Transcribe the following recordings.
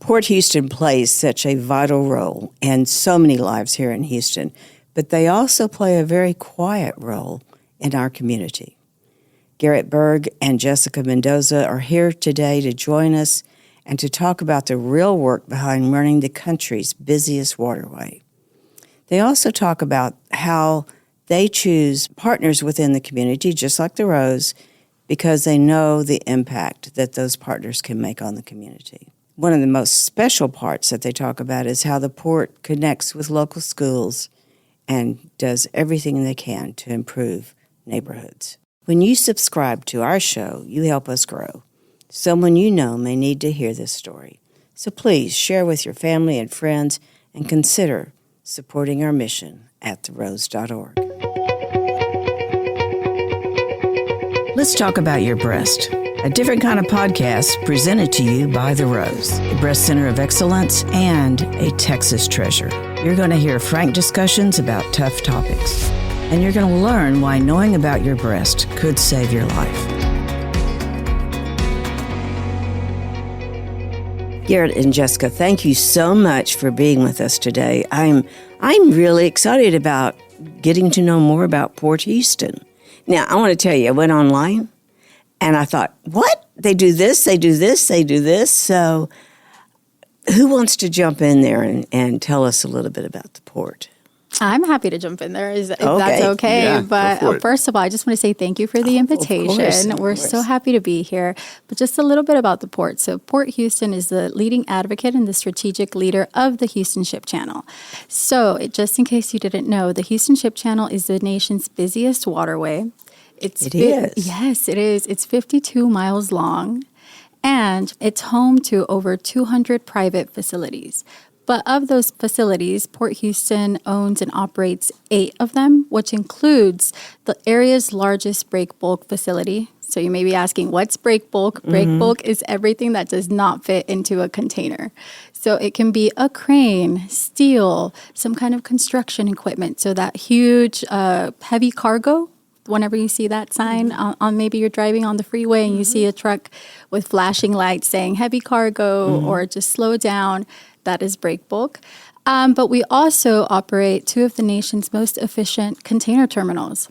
Port Houston plays such a vital role in so many lives here in Houston, but they also play a very quiet role in our community. Garrett Berg and Jessica Mendoza are here today to join us and to talk about the real work behind running the country's busiest waterway. They also talk about how they choose partners within the community, just like the Rose, because they know the impact that those partners can make on the community. One of the most special parts that they talk about is how the port connects with local schools and does everything they can to improve neighborhoods. When you subscribe to our show, you help us grow. Someone you know may need to hear this story. So please share with your family and friends and consider supporting our mission at therose.org. Let's talk about your breast. A different kind of podcast presented to you by The Rose, a breast center of excellence and a Texas treasure. You're going to hear frank discussions about tough topics, and you're going to learn why knowing about your breast could save your life. Garrett and Jessica, thank you so much for being with us today. I'm really excited about getting to know more about Port Houston. Now, I want to tell you, I went online, and I thought, what? They do this, they do this, they do this. So who wants to jump in there and tell us a little bit about the port? I'm happy to jump in there, if that's okay. Yeah, but first of all, I just want to say thank you for the invitation. We're so happy to be here. But just a little bit about the port. So Port Houston is the leading advocate and the strategic leader of the Houston Ship Channel. So just in case you didn't know, the Houston Ship Channel is the nation's busiest waterway. It is. Yes, it is. It's 52 miles long, and it's home to over 200 private facilities. But of those facilities, Port Houston owns and operates 8 of them, which includes the area's largest break bulk facility. So you may be asking, what's break bulk? Break bulk is everything that does not fit into a container. So it can be a crane, steel, some kind of construction equipment. So that huge heavy cargo, whenever you see that sign on maybe you're driving on the freeway and you see a truck with flashing lights saying heavy cargo or just slow down, that is break bulk. But we also operate 2 of the nation's most efficient container terminals.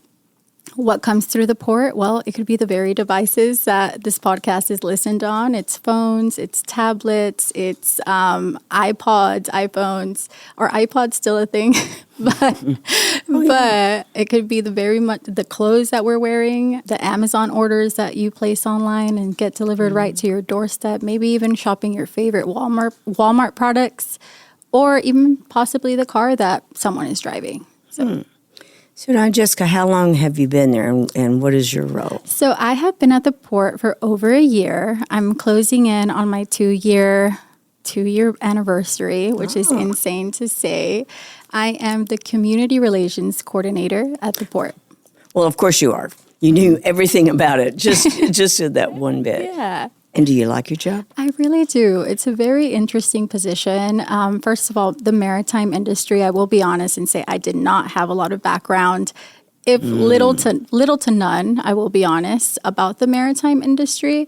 What comes through the port? Well, it could be the very devices that this podcast is listened on. It's phones, it's tablets, it's iPods, iPhones. Are iPods still a thing? But it could be the clothes that we're wearing, the Amazon orders that you place online and get delivered right to your doorstep, maybe even shopping your favorite Walmart products, or even possibly the car that someone is driving. So now, Jessica, how long have you been there, and what is your role? So I have been at the port for over a year. I'm closing in on my 2-year anniversary, which is insane to say. I am the community relations coordinator at the port. Well, of course you are. You knew everything about it, just in that one bit. Yeah. And do you like your job? I really do. It's a very interesting position. First of all, the maritime industry, I will be honest and say I did not have a lot of background, if little to none, I will be honest, about the maritime industry.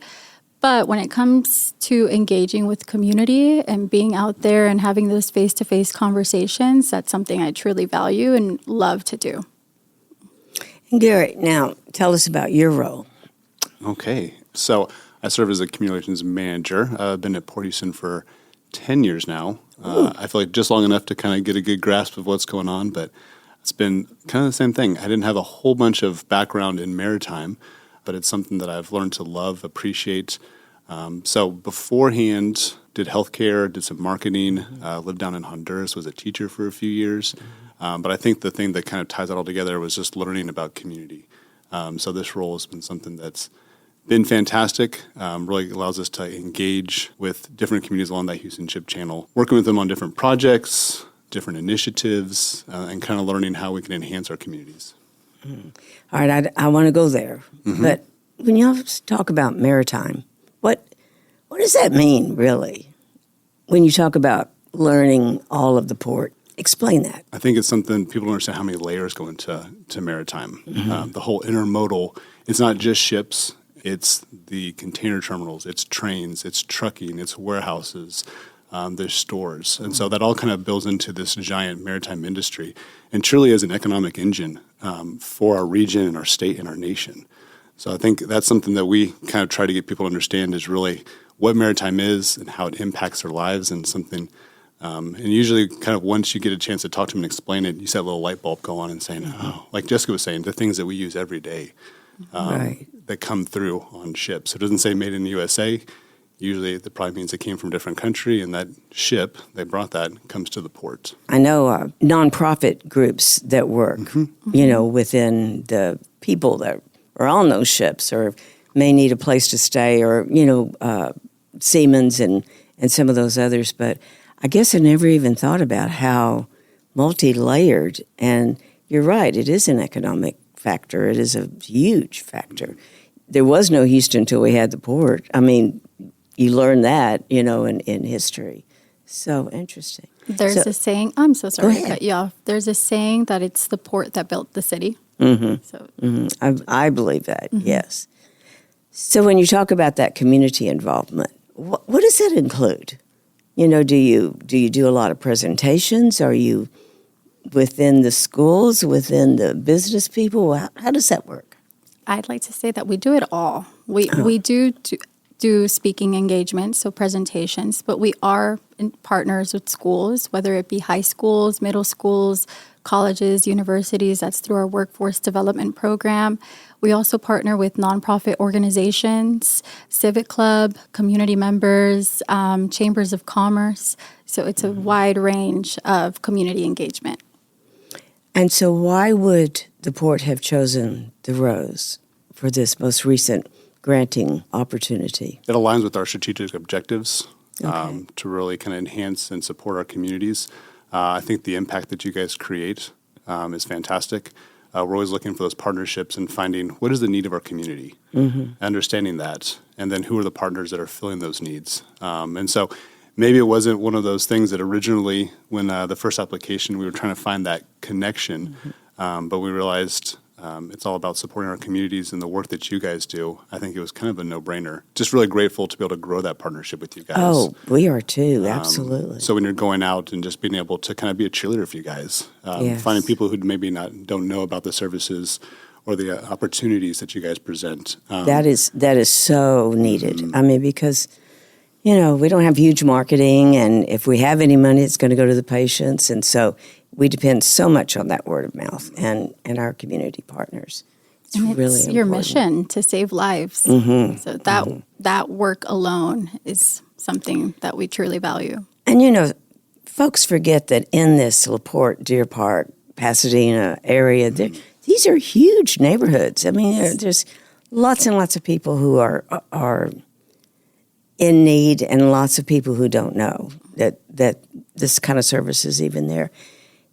But when it comes to engaging with community and being out there and having those face-to-face conversations, that's something I truly value and love to do. And Garrett, now tell us about your role. Okay. So I serve as a communications manager. I've been at Port Houston for 10 years now. I feel like just long enough to kind of get a good grasp of what's going on, but it's been kind of the same thing. I didn't have a whole bunch of background in maritime, but it's something that I've learned to love, appreciate. So beforehand, did healthcare, did some marketing, lived down in Honduras, was a teacher for a few years. But I think the thing that kind of ties it all together was just learning about community. So this role has been something that's been fantastic, really allows us to engage with different communities along that Houston Ship Channel, working with them on different projects, different initiatives, and kind of learning how we can enhance our communities. All right, I want to go there. But when you talk about maritime, what does that mean, really, when you talk about learning all of the port? Explain that. I think it's something people don't understand how many layers go into maritime. The whole intermodal, it's not just ships. It's the container terminals, it's trains, it's trucking, it's warehouses, there's stores. And so that all kind of builds into this giant maritime industry and truly is an economic engine for our region and our state and our nation. So I think that's something that we kind of try to get people to understand is really what maritime is and how it impacts their lives and something. And usually kind of once you get a chance to talk to them and explain it, you see that little light bulb go on and saying, oh, like Jessica was saying, the things that we use every day that come through on ships. So it doesn't say made in the USA. Usually that probably means it came from a different country, and that ship, they brought that, comes to the port. I know nonprofit groups that work, within the people that are on those ships or may need a place to stay or, Siemens and some of those others. But I guess I never even thought about how multi-layered, and you're right, it is an economic factor. It is a huge factor. There was no Houston until we had the port. I mean, you learn that, in history. So interesting. There's a saying, I'm so sorry to cut you off. There's a saying that it's the port that built the city. I believe that, yes. So when you talk about that community involvement, what does that include? Do you do a lot of presentations? Are you within the schools, within the business people? How does that work? I'd like to say that we do it all. We do speaking engagements, so presentations, but we are partners with schools, whether it be high schools, middle schools, colleges, universities. That's through our workforce development program. We also partner with nonprofit organizations, civic club, community members, chambers of commerce. So it's a wide range of community engagement. And so why would the port have chosen the Rose for this most recent granting opportunity? It aligns with our strategic objectives to really kind of enhance and support our communities. I think the impact that you guys create is fantastic. We're always looking for those partnerships and finding what is the need of our community, understanding that, and then who are the partners that are filling those needs. And so maybe it wasn't one of those things that originally, when the first application, we were trying to find that connection, but we realized it's all about supporting our communities and the work that you guys do. I think it was kind of a no-brainer. Just really grateful to be able to grow that partnership with you guys. Oh, we are too, absolutely. So when you're going out and just being able to kind of be a cheerleader for you guys, finding people who maybe don't know about the services or the opportunities that you guys present. That is so needed. I mean, because, we don't have huge marketing, and if we have any money, it's going to go to the patients. And so we depend so much on that word of mouth and our community partners. It's really important. Your mission to save lives. So that work alone is something that we truly value. And, folks forget that in this LaPorte, Deer Park, Pasadena area, these are huge neighborhoods. I mean, there's lots and lots of people who are in need and lots of people who don't know that this kind of service is even there.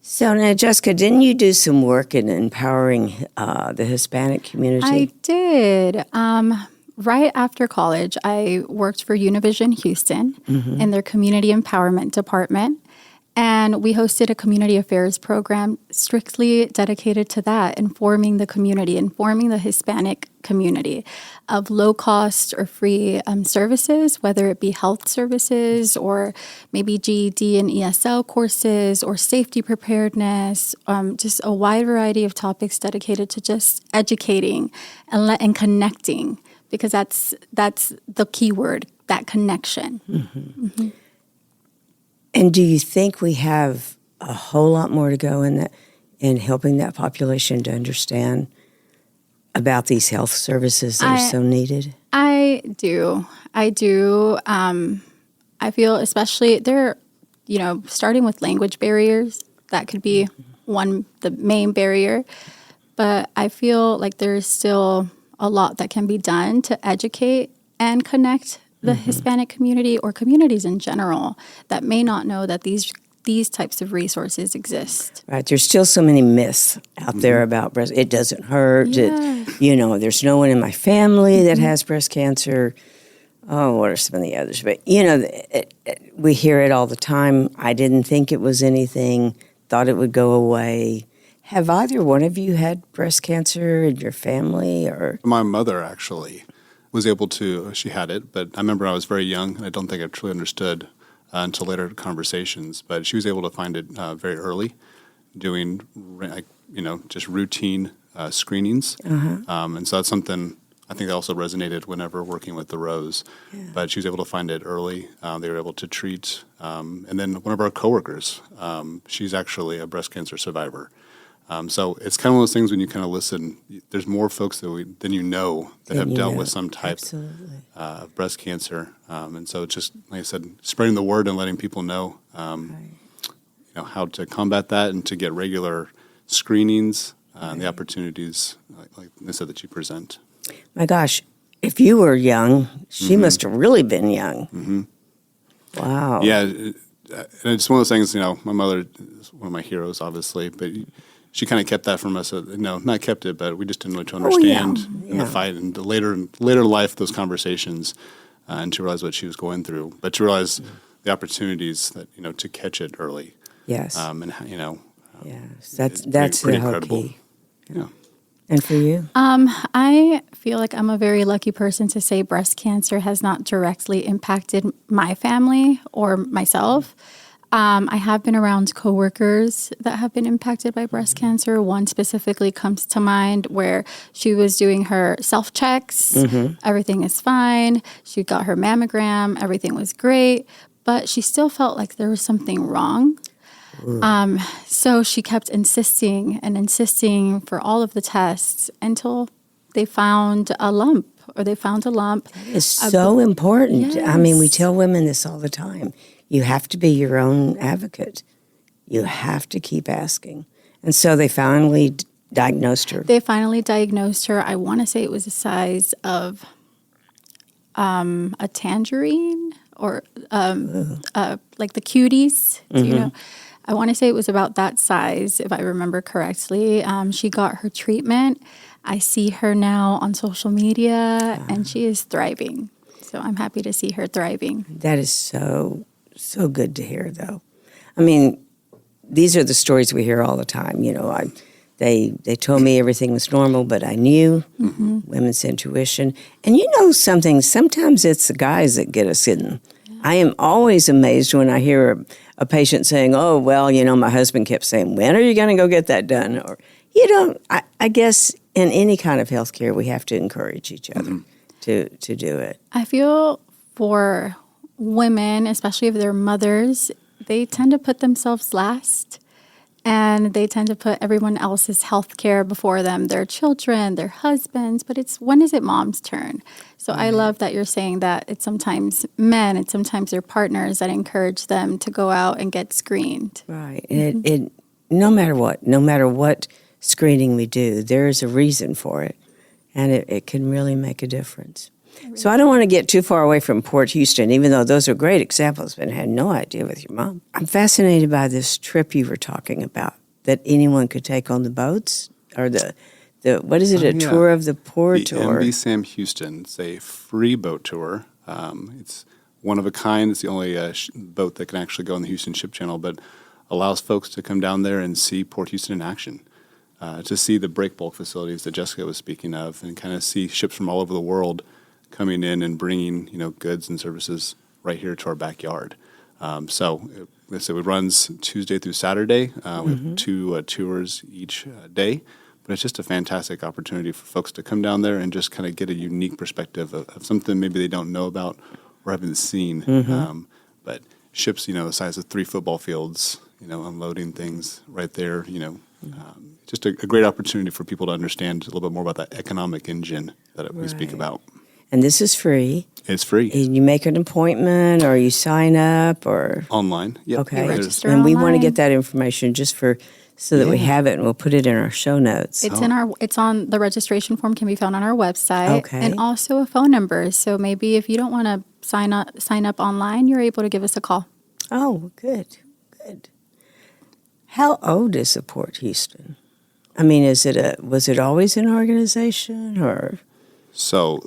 So now, Jessica, didn't you do some work in empowering the Hispanic community? I did. Right after college, I worked for Univision Houston in their community empowerment department. And we hosted a community affairs program strictly dedicated to that, informing the community, informing the Hispanic community of low-cost or free services, whether it be health services or maybe GED and ESL courses or safety preparedness, just a wide variety of topics dedicated to just educating and connecting, because that's the key word, that connection. And do you think we have a whole lot more to go in helping that population to understand about these health services that are so needed? I do. I feel especially there, starting with language barriers, that could be the main barrier. But I feel like there's still a lot that can be done to educate and connect the Hispanic community or communities in general that may not know that these types of resources exist. Right. There's still so many myths out there about breast. It doesn't hurt. Yeah. There's no one in my family that has breast cancer. Oh, what are some of the others? But, we hear it all the time. I didn't think it was anything, thought it would go away. Have either one of you had breast cancer in your family? Or My mother actually was able to, she had it, but I remember I was very young, and I don't think I truly understood until later conversations. But she was able to find it very early, doing just routine screenings. And so that's something I think that also resonated whenever working with the Rose. Yeah. But she was able to find it early. They were able to treat. And then one of our coworkers, she's actually a breast cancer survivor. So it's kind of one of those things when you kind of listen, there's more folks than you know that have dealt with some type of breast cancer. And so it's just, like I said, spreading the word and letting people know, how to combat that and to get regular screenings and the opportunities, like I said, that you present. My gosh, if you were young, she must have really been young. Mm-hmm. Wow. Yeah. And it's one of those things, my mother is one of my heroes, obviously, but she kind of kept that from us. Not kept it, but we just didn't really understand in the fight. And later in life, those conversations, and to realize what she was going through, but to realize the opportunities that, to catch it early. Yes. That's pretty the whole incredible. Key. Yeah. And for you? I feel like I'm a very lucky person to say breast cancer has not directly impacted my family or myself. I have been around coworkers that have been impacted by breast cancer. One specifically comes to mind where she was doing her self-checks. Everything is fine. She got her mammogram. Everything was great. But she still felt like there was something wrong. So she kept insisting for all of the tests until they found a lump. It's so important. Yes. I mean, we tell women this all the time. You have to be your own advocate. You have to keep asking. And so they finally diagnosed her. I want to say it was the size of a tangerine or like the cuties. I want to say it was about that size, if I remember correctly. She got her treatment. I see her now on social media, and she is thriving. So I'm happy to see her thriving. That is so good to hear, though. I mean, these are the stories we hear all the time. They told me everything was normal, but I knew women's intuition. And something, sometimes it's the guys that get us hidden. I am always amazed when I hear a patient saying, oh, well, my husband kept saying, when are you going to go get that done? Or, I guess in any kind of healthcare, we have to encourage each other to do it. I feel for women, especially if they're mothers, they tend to put themselves last. And they tend to put everyone else's health care before them, their children, their husbands. But when is it mom's turn? So I love that you're saying that it's sometimes men and sometimes their partners that encourage them to go out and get screened. Right. And it no matter what screening we do, there is a reason for it. And it can really make a difference. So I don't want to get too far away from Port Houston, even though those are great examples, but I had no idea with your mom. I'm fascinated by this trip you were talking about, that anyone could take on the boats, or the what is it, tour of the port? The MV Sam Houston. It's a free boat tour. It's one of a kind. It's the only boat that can actually go on the Houston Ship Channel, but allows folks to come down there and see Port Houston in action, to see the break bulk facilities that Jessica was speaking of, and kind of see ships from all over the world coming in and bringing, goods and services right here to our backyard. So it runs Tuesday through Saturday. We have 2 tours each day. But it's just a fantastic opportunity for folks to come down there and just kind of get a unique perspective of something maybe they don't know about or haven't seen. But ships, the size of 3 football fields, unloading things right there, just a great opportunity for people to understand a little bit more about that economic engine that we speak about. And this is free. It's free. And you make an appointment, or you sign up, or online. Yep. Okay. You register and we want to online. get that information just so that we have it, and we'll put it in our show notes. It's on the registration form, can be found on our website. Okay. And also a phone number. So maybe if you don't want to sign up online, you're able to give us a call. Oh, good. How old is the Port Houston? I mean, was it always an organization, or? So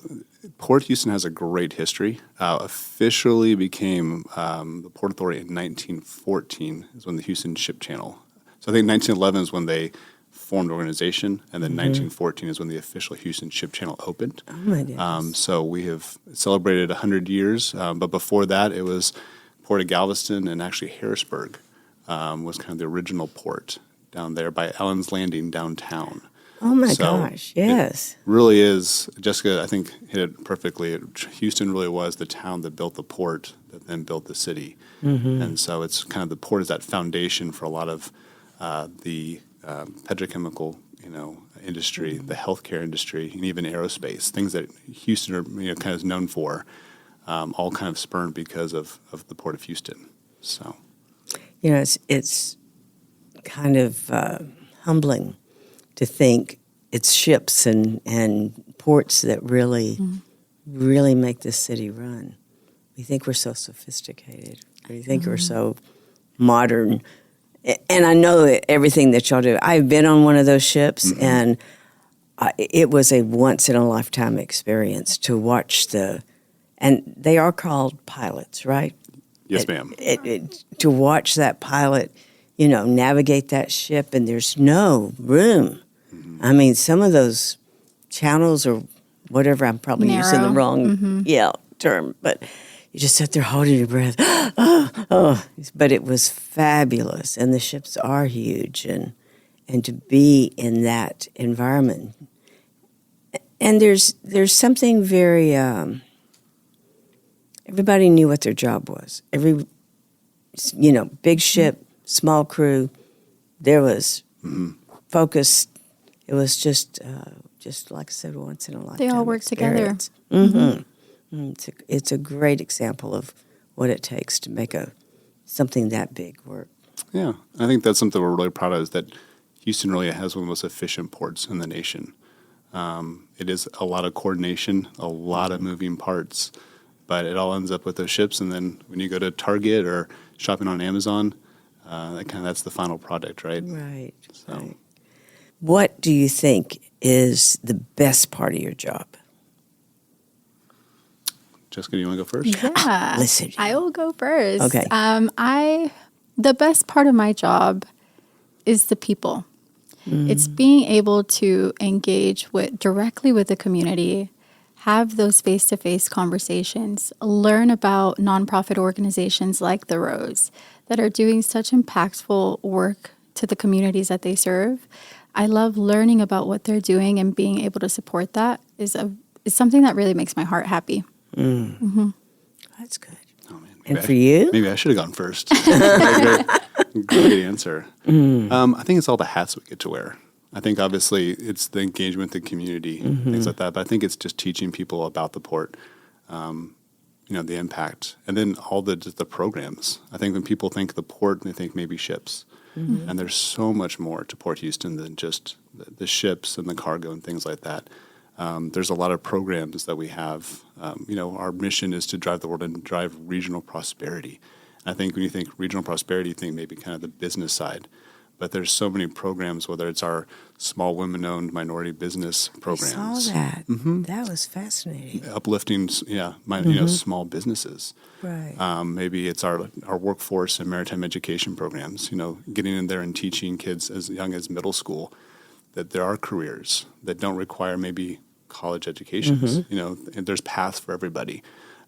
Port Houston has a great history. Officially became the Port Authority in 1914 is when the Houston Ship Channel. So I think 1911 is when they formed organization, and then 1914 is when the official Houston Ship Channel opened. Oh, my goodness. So we have celebrated 100 years, but before that it was Port of Galveston and actually Harrisburg was kind of the original port down there by Ellen's Landing downtown. Oh my gosh, yes. It really is. Jessica, I think, hit it perfectly. Houston really was the town that built the port that then built the city. And so it's kind of the port is that foundation for a lot of the petrochemical, industry, the healthcare industry, and even aerospace, things that Houston are, kind of is known for, all kind of spurned because of the Port of Houston. So, it's kind of humbling to think it's ships and ports that really make this city run. We think we're so sophisticated. We think we're so modern. And I know everything that y'all do. I've been on one of those ships, and it was a once-in-a-lifetime experience to watch and they are called pilots, right? yes, ma'am. To watch that pilot, navigate that ship, and there's no room. I mean, some of those channels or whatever, I'm probably using the wrong term, but you just sit there holding your breath. But it was fabulous, and the ships are huge, and to be in that environment. And there's something very, everybody knew what their job was. Big ship, small crew, there was focus. It was just like I said, once in a lifetime. They all work together. It's a great example of what it takes to make something that big work. Yeah, I think that's something we're really proud of, is that Houston really has one of the most efficient ports in the nation. It is a lot of coordination, a lot of moving parts, but it all ends up with those ships. And then when you go to Target or shopping on Amazon, that's the final product, right? Right. So. Right. What do you think is the best part of your job? Jessica, do you want to go first? Yeah. Listen. I will go first. Okay. The best part of my job is the people. It's being able to engage directly with the community, have those face-to-face conversations, learn about nonprofit organizations like The Rose that are doing such impactful work to the communities that they serve. I love learning about what they're doing, and being able to support that is something that really makes my heart happy. That's good. Oh, man, And for you? Maybe I should have gone first. Great answer. I think it's all the hats we get to wear. I think obviously it's the engagement, the community, things like that. But I think it's just teaching people about the port, the impact, and then all the programs. I think when people think the port, they think maybe ships. And there's so much more to Port Houston than just the ships and the cargo and things like that. There's a lot of programs that we have. Our mission is to drive the world and drive regional prosperity. I think when you think regional prosperity, you think maybe kind of the business side. But there's so many programs, whether it's our small women-owned minority business programs. I saw that. That was fascinating. Uplifting, small businesses. Right. Maybe it's our workforce and maritime education programs, getting in there and teaching kids as young as middle school that there are careers that don't require maybe college educations. And there's paths for everybody.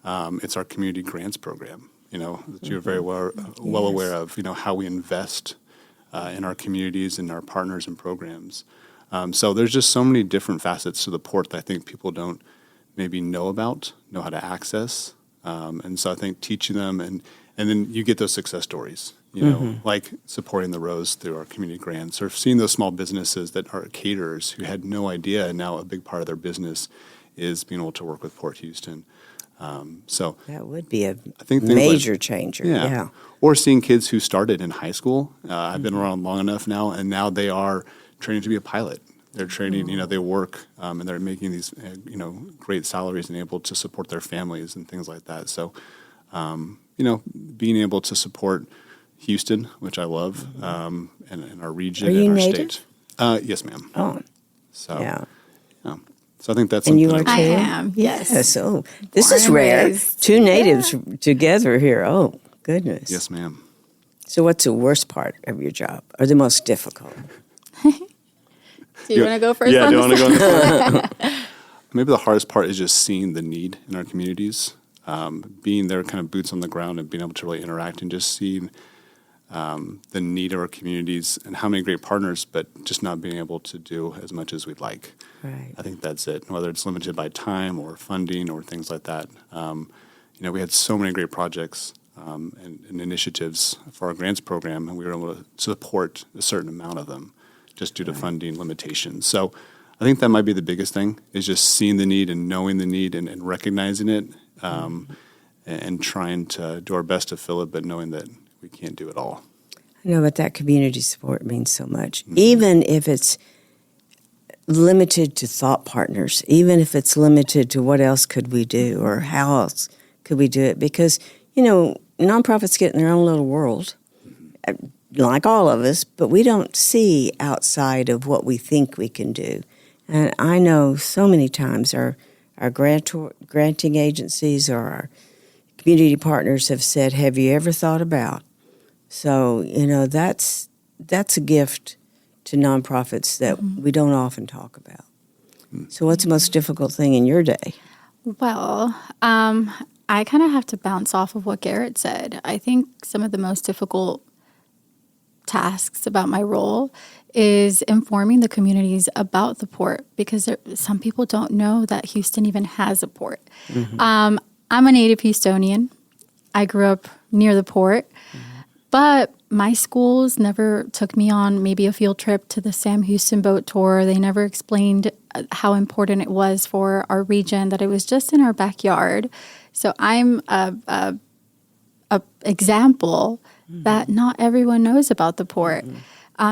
It's our community grants program, that you're very well aware of, how we invest in our communities and our partners and programs. So there's just so many different facets to the port that I think people don't maybe know how to access. And so I think teaching them, and then you get those success stories, like supporting the Rose through our community grants, or seeing those small businesses that are caterers who had no idea, and now a big part of their business is being able to work with Port Houston. So that would be a major changer. Yeah. Or seeing kids who started in high school. I've been around long enough now, and now they are training to be a pilot. They're training, they work, and they're making these, great salaries and able to support their families and things like that. So, being able to support Houston, which I love, and our region and our native? state. Yes, ma'am. Oh, so yeah. So I think that's And something. you are too? I am, yes. So this is rare. Two natives together here. Oh, goodness. Yes, ma'am. So what's the worst part of your job, or the most difficult? Do you want to go first? Yeah, on do you want this to go one? on this one? Maybe the hardest part is just seeing the need in our communities. being there, kind of boots on the ground, and being able to really interact and just seeing the need of our communities and how many great partners, but just not being able to do as much as we'd like. Right. I think that's it. Whether it's limited by time or funding or things like that. We had so many great projects and initiatives for our grants program, and we were able to support a certain amount of them just due to funding limitations. So I think that might be the biggest thing, is just seeing the need and knowing the need and recognizing it, and trying to do our best to fill it, but knowing that we can't do it all. I know, but that community support means so much. Even if it's limited to thought partners, even if it's limited to what else could we do or how else could we do it, because, nonprofits get in their own little world, like all of us, but we don't see outside of what we think we can do. And I know so many times our granting agencies or our community partners have said, have you ever thought about? So, that's a gift to nonprofits that we don't often talk about. So what's the most difficult thing in your day? Well, I kind of have to bounce off of what Garrett said. I think some of the most difficult tasks about my role is informing the communities about the port, because some people don't know that Houston even has a port. I'm a native Houstonian. I grew up near the port, but my schools never took me on maybe a field trip to the Sam Houston boat tour. They never explained how important it was for our region, that it was just in our backyard. So I'm a example that not everyone knows about the port.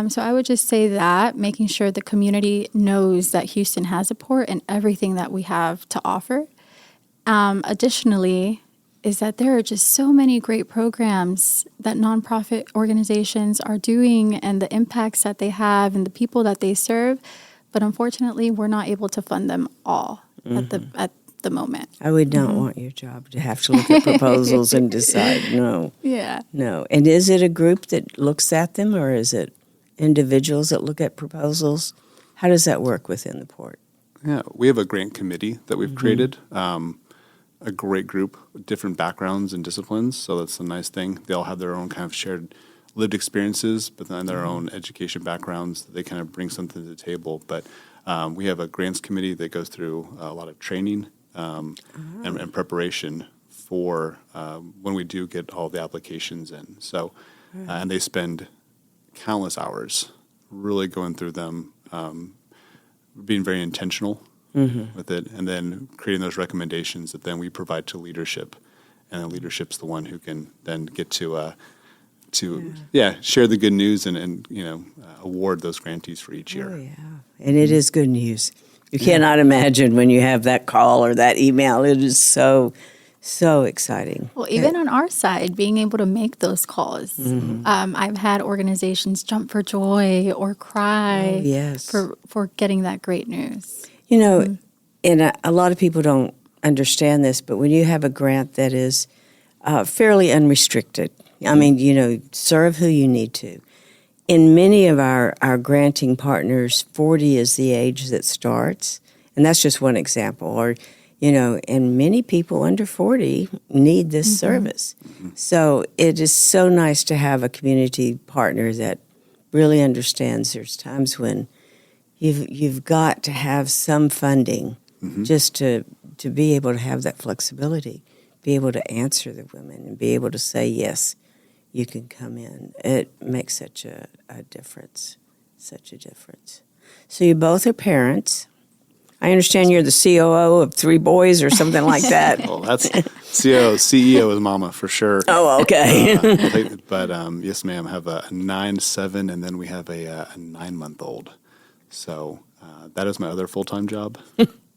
So I would just say that, making sure the community knows that Houston has a port and everything that we have to offer. Additionally, is that there are just so many great programs that nonprofit organizations are doing and the impacts that they have and the people that they serve. But unfortunately, we're not able to fund them all at the moment. I would not want your job to have to look at proposals and decide. No. Yeah. No. And is it a group that looks at them, or is it individuals that look at proposals? How does that work within the port? Yeah, we have a grant committee that we've created. A great group with different backgrounds and disciplines, so that's a nice thing. They all have their own kind of shared lived experiences, but then their own education backgrounds. They kind of bring something to the table. But we have a grants committee that goes through a lot of training and preparation for when we do get all the applications in. So, and they spend countless hours really going through them, being very intentional with it, and then creating those recommendations that then we provide to leadership, and then leadership's the one who can then get to share the good news and award those grantees for each year. Oh, yeah. And it is good news. You cannot imagine when you have that call or that email. It is so exciting. Well, even on our side, being able to make those calls. I've had organizations jump for joy or cry for getting that great news. And a lot of people don't understand this, but when you have a grant that is fairly unrestricted, I mean, serve who you need to. In many of our granting partners, 40 is the age that starts, and that's just one example. Or, and many people under 40 need this service. So it is so nice to have a community partner that really understands there's times when you've got to have some funding just to be able to have that flexibility, be able to answer the women and be able to say, yes, you can come in. It makes such a difference, such a difference. So you both are parents. I understand you're the COO of 3 boys or something like that. Well, that's CEO is mama for sure. Oh, okay. But yes, ma'am, I have a 9, 7, and then we have a 9-month-old. So that is my other full-time job.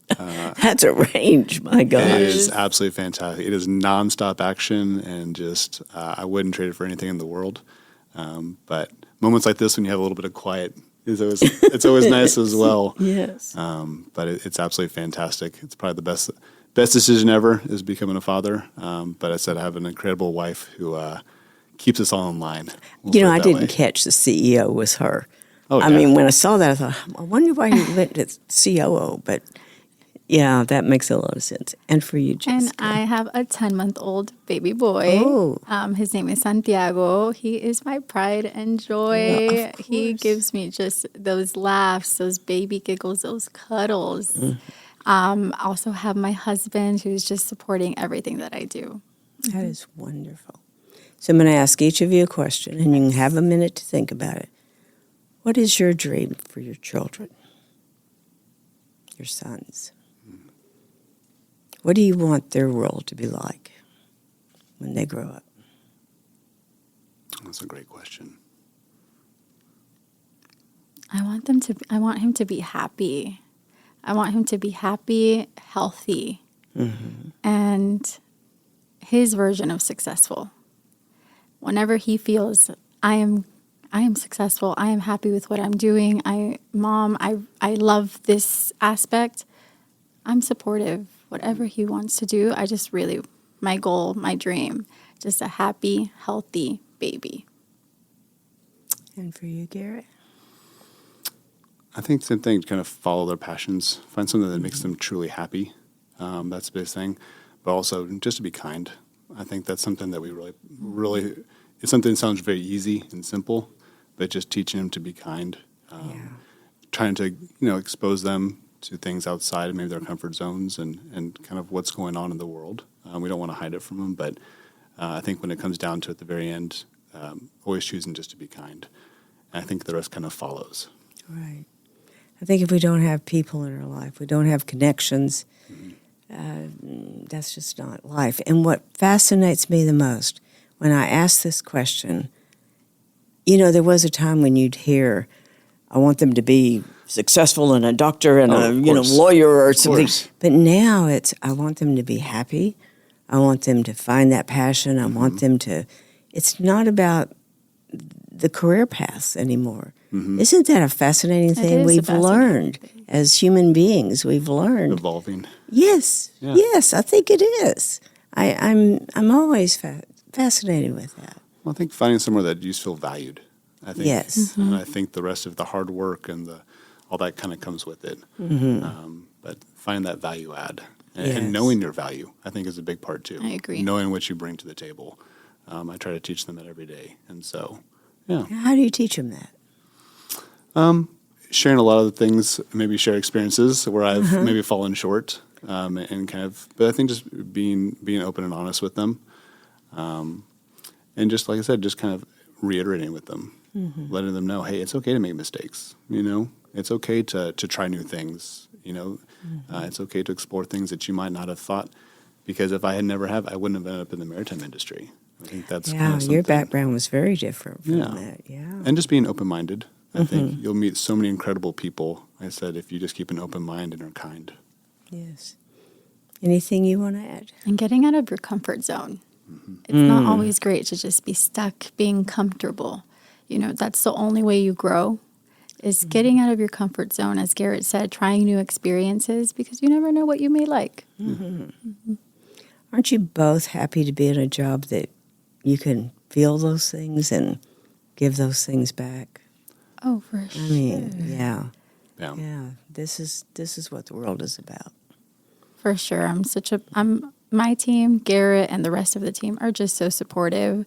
That's a range, my gosh. It is absolutely fantastic. It is nonstop action, and just I wouldn't trade it for anything in the world. But moments like this, when you have a little bit of quiet, it's always nice as well. Yes. But it's absolutely fantastic. It's probably the best decision ever is becoming a father. But I said I have an incredible wife who keeps us all in line. I didn't catch the CEO was her. Oh, I mean, when I saw that, I thought, I wonder why you went to COO, but Yeah, that makes a lot of sense. And for you, Jessica? And I have a 10-month-old baby boy. Oh. His name is Santiago. He is my pride and joy. Well, of He course. gives me just those laughs, those baby giggles, those cuddles. Also have my husband who's just supporting everything that I do. That is wonderful. So I'm going to ask each of you a question, and you can have a minute to think about it. What is your dream for your children, your sons? What do you want their world to be like when they grow up? That's a great question. I want him to be happy. I want him to be happy, healthy, and his version of successful. Whenever he feels I am successful, I am happy with what I'm doing. I love this aspect. I'm supportive. Whatever he wants to do, I just really, my goal, my dream, just a happy, healthy baby. And for you, Garrett? I think same thing, kind of follow their passions, find something that makes them truly happy. That's the biggest thing. But also just to be kind. I think that's something that we really, it's something that sounds very easy and simple, but just teaching them to be kind, trying to, expose them to things outside of maybe their comfort zones and kind of what's going on in the world. We don't want to hide it from them, but I think when it comes down to at the very end, always choosing just to be kind. And I think the rest kind of follows. Right. I think if we don't have people in our life, we don't have connections, that's just not life. And what fascinates me the most, when I ask this question, there was a time when you'd hear, I want them to be successful and a doctor and a lawyer or something. But now it's, I want them to be happy. I want them to find that passion. I want them to, it's not about the career paths anymore. Isn't that a fascinating thing? We've learned as human beings. We've learned Evolving. Yes, yes, I think it is. I'm always fascinated with that. Well, I think finding somewhere that you feel valued. I think, yes, and I think the rest of the hard work and all that kind of comes with it. But find that value add and knowing your value, I think, is a big part too. I agree. Knowing what you bring to the table. I try to teach them that every day, and so How do you teach them that? Sharing a lot of the things, maybe share experiences where I've maybe fallen short, and kind of. But I think just being open and honest with them, and just like I said, just kind of reiterating with them, letting them know, hey, it's okay to make mistakes. It's okay to try new things. It's okay to explore things that you might not have thought, because if I had never I wouldn't have ended up in the maritime industry. I think that's kind of your background was very different from that. And just being open-minded. I think you'll meet so many incredible people. Like I said, if you just keep an open mind and are kind. Yes. Anything you want to add? And getting out of your comfort zone. It's not always great to just be stuck being comfortable. That's the only way you grow, is getting out of your comfort zone, as Garrett said, trying new experiences, because you never know what you may like. Aren't you both happy to be in a job that you can feel those things and give those things back? Oh, for sure. I mean, yeah. This is what the world is about. For sure. My team, Garrett, and the rest of the team are just so supportive.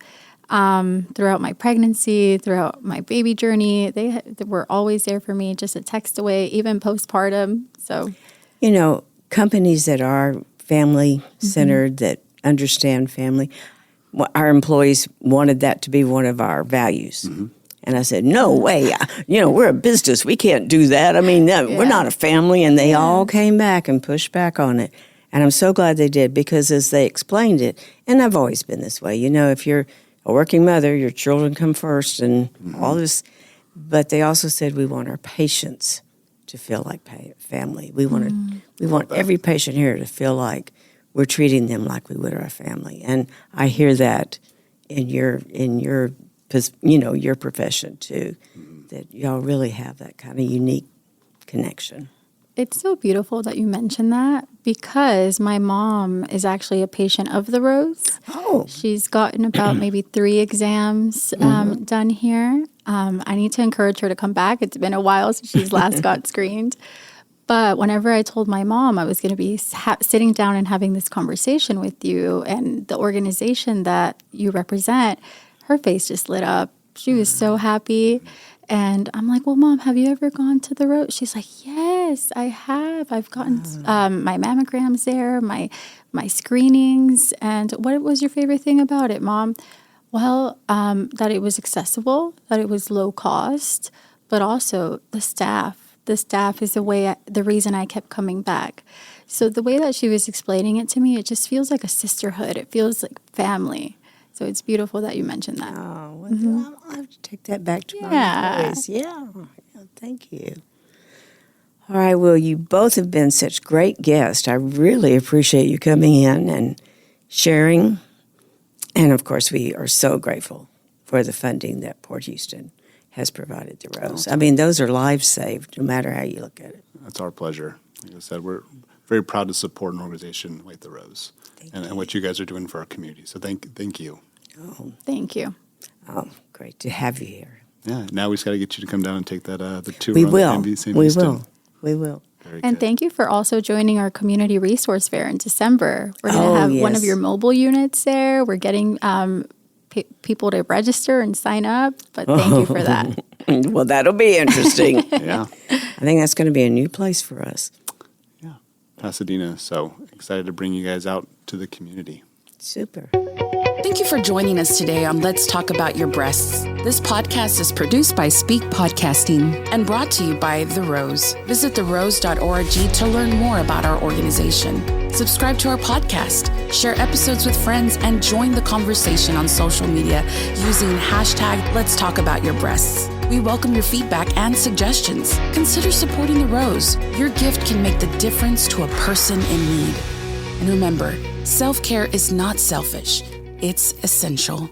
Throughout my pregnancy, throughout my baby journey, they were always there for me, just a text away, even postpartum. So, companies that are family-centered, that understand family, our employees wanted that to be one of our values. And I said, no way, we're a business. We can't do that. I mean, we're not a family. And they all came back and pushed back on it. And I'm so glad they did, because as they explained it, and I've always been this way, if you're a working mother, your children come first and all this. But they also said we want our patients to feel like family. We want every patient here to feel like we're treating them like we would our family. And I hear that in your profession too, that y'all really have that kind of unique connection. It's so beautiful that you mentioned that, because my mom is actually a patient of the Rose. Oh. She's gotten about maybe 3 exams done here. I need to encourage her to come back. It's been a while since she's last got screened. But whenever I told my mom I was going to be sitting down and having this conversation with you and the organization that you represent, her face just lit up. She was so happy. And I'm like, well, Mom, have you ever gone to the Rose? She's like, yes, I have. I've gotten my mammograms there, my screenings. And what was your favorite thing about it, Mom? Well, that it was accessible, that it was low cost, but also the staff. The staff is the reason I kept coming back. So the way that she was explaining it to me, it just feels like a sisterhood. It feels like family. So it's beautiful that you mentioned that. Oh, well, I'll have to take that back to my employees. Yeah, thank you. All right, well, you both have been such great guests. I really appreciate you coming in and sharing. And, of course, we are so grateful for the funding that Port Houston has provided the Rose. I mean, those are lives saved, no matter how you look at it. That's our pleasure. Like I said, we're very proud to support an organization like the Rose and what you guys are doing for our community. So thank you. Oh, thank you. Oh, great to have you here. Yeah, now we just got to get you to come down and take that the tour. We on will. the NBC We Houston. will. We will. Very And good. thank you for also joining our community resource fair in December. We're going to have one of yes. your mobile units there. We're getting people to register and sign up, but thank you for that. Well, that'll be interesting. Yeah, I think that's going to be a new place for us. yeah, Pasadena. So excited to bring you guys out to the community. Super. Thank you for joining us today on Let's Talk About Your Breasts. This podcast is produced by Speak Podcasting and brought to you by The Rose. Visit therose.org to learn more about our organization. Subscribe to our podcast, share episodes with friends, and join the conversation on social media using hashtag Let's Talk About Your Breasts. We welcome your feedback and suggestions. Consider supporting The Rose. Your gift can make the difference to a person in need. And remember, self-care is not selfish. It's essential.